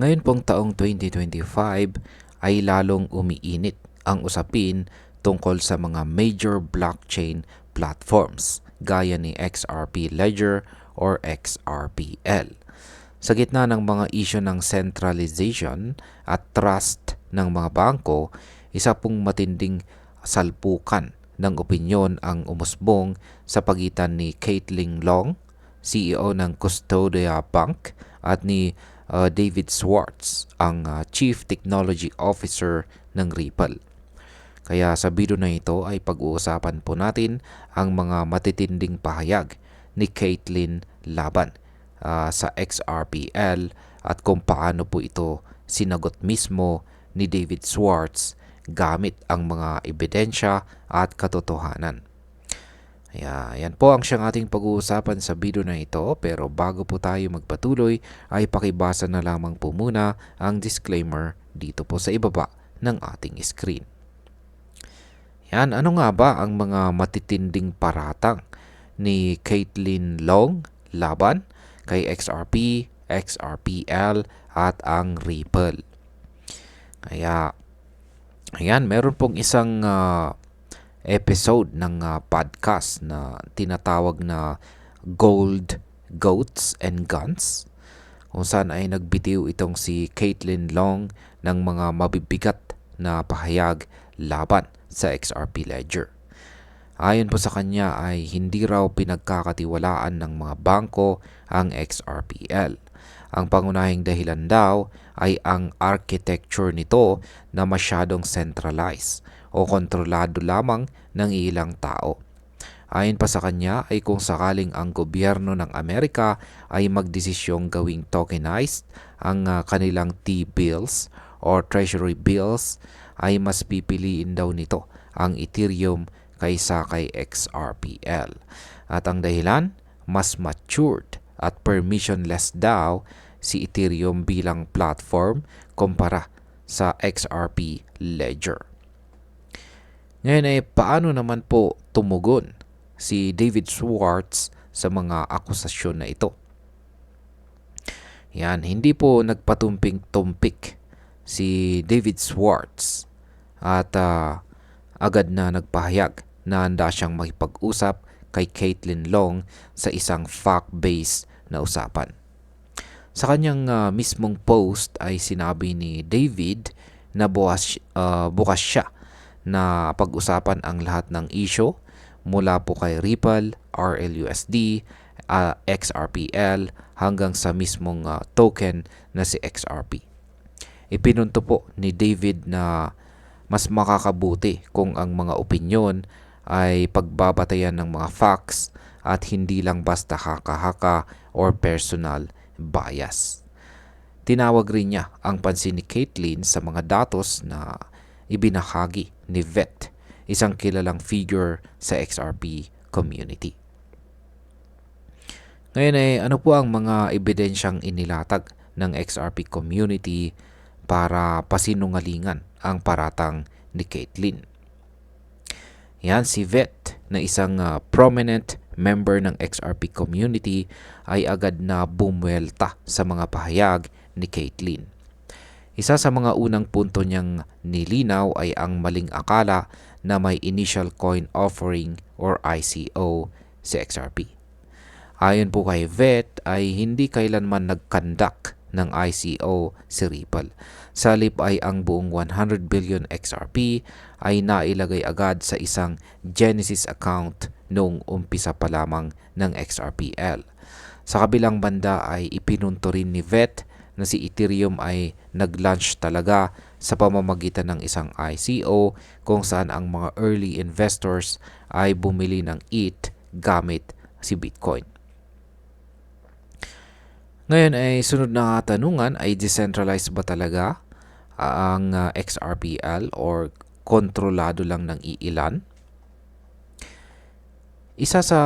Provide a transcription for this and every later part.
Ngayon pong taong 2025 ay lalong umiinit ang usapin tungkol sa mga major blockchain platforms gaya ni XRP Ledger or XRPL. Sa gitna ng mga isyu ng centralization at trust ng mga bangko, isa pong matinding salpukan ng opinyon ang umusbong sa pagitan ni Caitlin Long, CEO ng Custodia Bank, at ni David Schwartz, ang Chief Technology Officer ng Ripple. Kaya sa video na ito ay pag-uusapan po natin ang mga matitinding pahayag ni Caitlin laban sa XRPL at kung paano po ito sinagot mismo ni David Schwartz gamit ang mga ebidensya at katotohanan. Yan po ang siyang ating pag-uusapan sa video na ito, pero bago po tayo magpatuloy ay pakibasa na lamang po muna ang disclaimer dito po sa ibaba ng ating screen. Yan, ano nga ba ang mga matitinding paratang ni Caitlin Long laban kay XRP, XRPL at ang Ripple? Kaya, ayan, meron pong isang episode ng podcast na tinatawag na Gold, Goats and Guns, kung saan ay nagbitiw itong si Caitlin Long ng mga mabibigat na pahayag laban sa XRP Ledger. Ayon po sa kanya ay hindi raw pinagkakatiwalaan ng mga bangko ang XRPL. Ang pangunahing dahilan daw ay ang architecture nito na masyadong centralized o kontrolado lamang ng ilang tao. Ayon pa sa kanya ay kung sakaling ang gobyerno ng Amerika ay magdesisyong gawing tokenized ang kanilang T-bills or treasury bills, ay mas pipiliin daw nito ang Ethereum kaysa kay XRPL. At ang dahilan, mas matured at permissionless daw si Ethereum bilang platform kumpara sa XRP Ledger. Ngayon ay paano naman po tumugon si David Schwartz sa mga akusasyon na ito? Yan, hindi po nagpatumpik-tumpik si David Schwartz at agad na nagpahayag na handa siyang makipag-usap kay Caitlin Long sa isang fact-based na usapan. Sa kanyang mismong post ay sinabi ni David na bukas siya na pag-usapan ang lahat ng issue mula po kay Ripple, RLUSD, XRPL hanggang sa mismong token na si XRP. Ipinunto po ni David na mas makakabuti kung ang mga opinyon ay pagbabatayan ng mga facts at hindi lang basta haka-haka or personal bias. Tinawag rin niya ang pansin ni Caitlin sa mga datos na ibinahagi ni Vet, isang kilalang figure sa XRP community. Ngayon ay ano po ang mga ebidensyang inilatag ng XRP community para pasinungalingan ang paratang ni Caitlin? Yan, si Vet na isang prominent member ng XRP community ay agad na bumuelta sa mga pahayag ni Caitlin. Isa sa mga unang punto niyang nilinaw ay ang maling akala na may initial coin offering or ICO si XRP. Ayon po kay Vet ay hindi kailanman nag-conduct ng ICO si Ripple. Sa halip ay ang buong 100 billion XRP ay nailagay agad sa isang Genesis account noong umpisa pa lamang ng XRPL. Sa kabilang banda ay ipinunto rin ni Vet na si Ethereum ay nag-launch talaga sa pamamagitan ng isang ICO kung saan ang mga early investors ay bumili ng ETH gamit si Bitcoin. Ngayon ay sunod na katanungan ay decentralized ba talaga ang XRPL or kontrolado lang ng iilan? Isa sa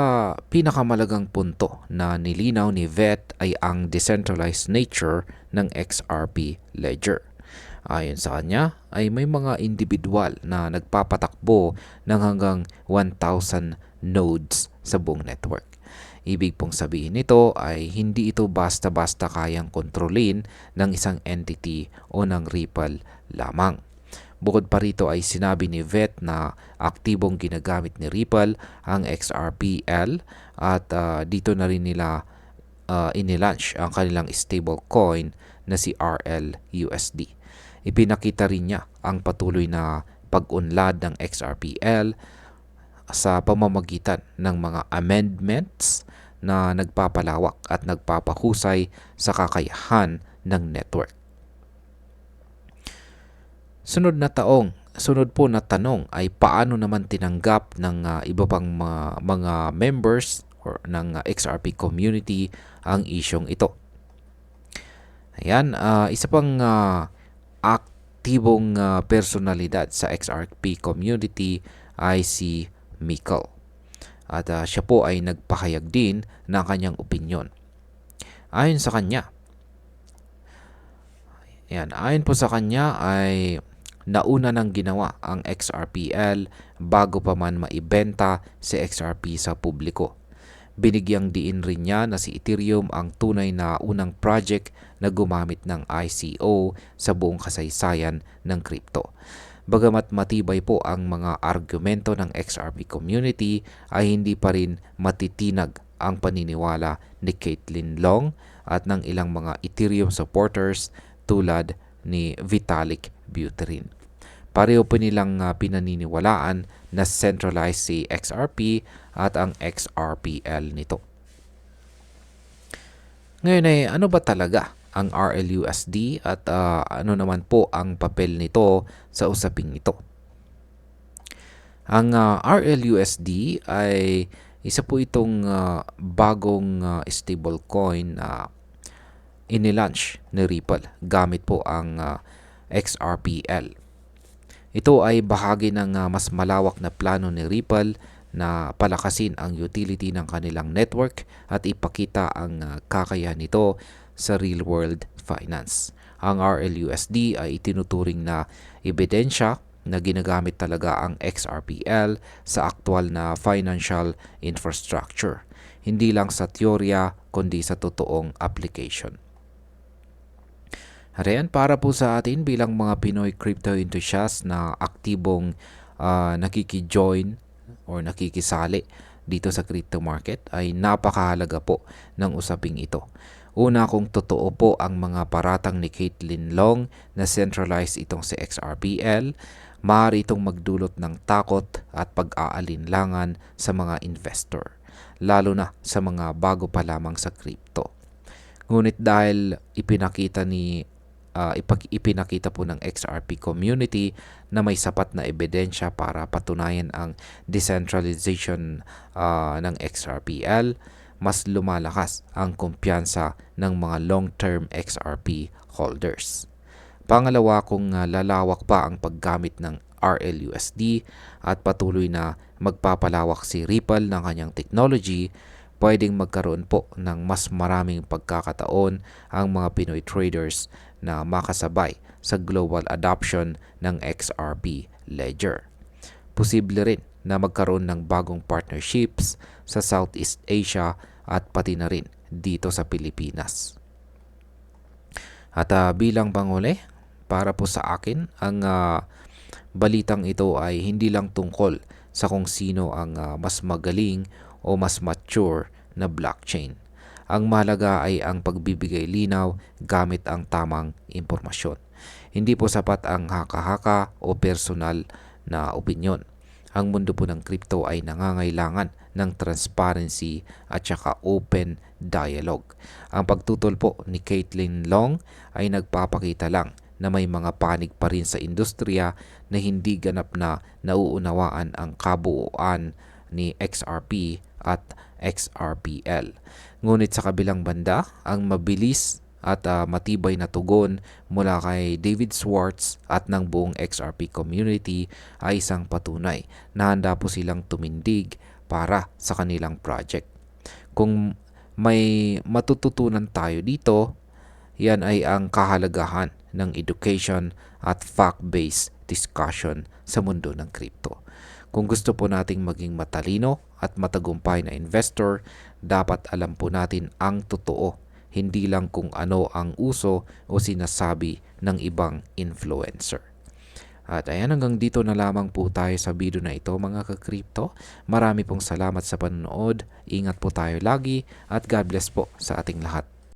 pinakamalagang punto na nilinaw ni Vet ay ang decentralized nature ng XRP Ledger. Ayon sa kanya ay may mga individual na nagpapatakbo ng hanggang 1,000 nodes sa buong network. Ibig pong sabihin nito ay hindi ito basta-basta kayang kontrolin ng isang entity o ng Ripple lamang. Bukod pa rito ay sinabi ni Vet na aktibong ginagamit ni Ripple ang XRPL at dito na rin nila inilaunch ang kanilang stablecoin na si RLUSD. Ipinakita rin niya ang patuloy na pag-unlad ng XRPL sa pamamagitan ng mga amendments na nagpapalawak at nagpapahusay sa kakayahan ng network. Sunod po na tanong ay paano naman tinanggap ng iba pang mga members or ng XRP community ang isyong ito. Ayan, isa pang aktibong personalidad sa XRP community ay si Mikkel. At siya po ay nagpahayag din ng kanyang opinyon. Ayon po sa kanya ay nauna nang ginawa ang XRPL bago pa man maibenta si XRP sa publiko. Binigyang diin rin niya na si Ethereum ang tunay na unang project na gumamit ng ICO sa buong kasaysayan ng crypto. Bagamat matibay po ang mga argumento ng XRP community ay hindi pa rin matitinag ang paniniwala ni Caitlin Long at ng ilang mga Ethereum supporters tulad ni Vitalik Buterin. Pareho po nilang pinaniniwalaan na centralized si XRP at ang XRPL nito. Ngayon ay ano ba talaga ang RLUSD at ano naman po ang papel nito sa usaping ito? Ang RLUSD ay isa po itong bagong stablecoin na inilaunch ni Ripple gamit po ang XRPL. Ito ay bahagi ng mas malawak na plano ni Ripple na palakasin ang utility ng kanilang network at ipakita ang kakayahan nito sa real-world finance. Ang RLUSD ay itinuturing na ebidensya na ginagamit talaga ang XRPL sa aktwal na financial infrastructure, hindi lang sa teorya kundi sa totoong application. Ayan, para po sa atin bilang mga Pinoy crypto enthusiasts na aktibong nakikijoin or nakikisali dito sa crypto market ay napakahalaga po ng usaping ito. Una, kung totoo po ang mga paratang ni Caitlin Long na centralized itong si XRPL, maaari itong magdulot ng takot at pag-aalinlangan sa mga investor, lalo na sa mga bago pa lamang sa crypto. Ngunit dahil ipinakita po ng XRP community na may sapat na ebidensya para patunayan ang decentralization ng XRPL, mas lumalakas ang kumpiyansa ng mga long-term XRP holders. Pangalawa, kung lalawak pa ang paggamit ng RLUSD at patuloy na magpapalawak si Ripple ng kanyang technology, pwedeng magkaroon po ng mas maraming pagkakataon ang mga Pinoy traders na makasabay sa global adoption ng XRP Ledger. Posible rin na magkaroon ng bagong partnerships sa Southeast Asia at pati na rin dito sa Pilipinas. At bilang panghuli, para po sa akin, ang balitang ito ay hindi lang tungkol sa kung sino ang mas magaling o mas mature na blockchain. Ang mahalaga ay ang pagbibigay linaw gamit ang tamang impormasyon. Hindi po sapat ang haka-haka o personal na opinyon. Ang mundo po ng crypto ay nangangailangan ng transparency at saka open dialogue. Ang pagtutol po ni Caitlin Long ay nagpapakita lang na may mga panig pa rin sa industriya na hindi ganap na nauunawaan ang kabuuan ni XRP at XRPL. Ngunit sa kabilang banda, ang mabilis at matibay na tugon mula kay David Schwartz at ng buong XRP community ay isang patunay na handa po silang tumindig para sa kanilang project. Kung may matututunan tayo dito, yan ay ang kahalagahan ng education at fact-based discussion sa mundo ng crypto. Kung gusto po nating maging matalino at matagumpay na investor, dapat alam po natin ang totoo, hindi lang kung ano ang uso o sinasabi ng ibang influencer. At ayan, hanggang dito na lamang po tayo sa video na ito mga ka-crypto. Marami pong salamat sa panonood. Ingat po tayo lagi at God bless po sa ating lahat.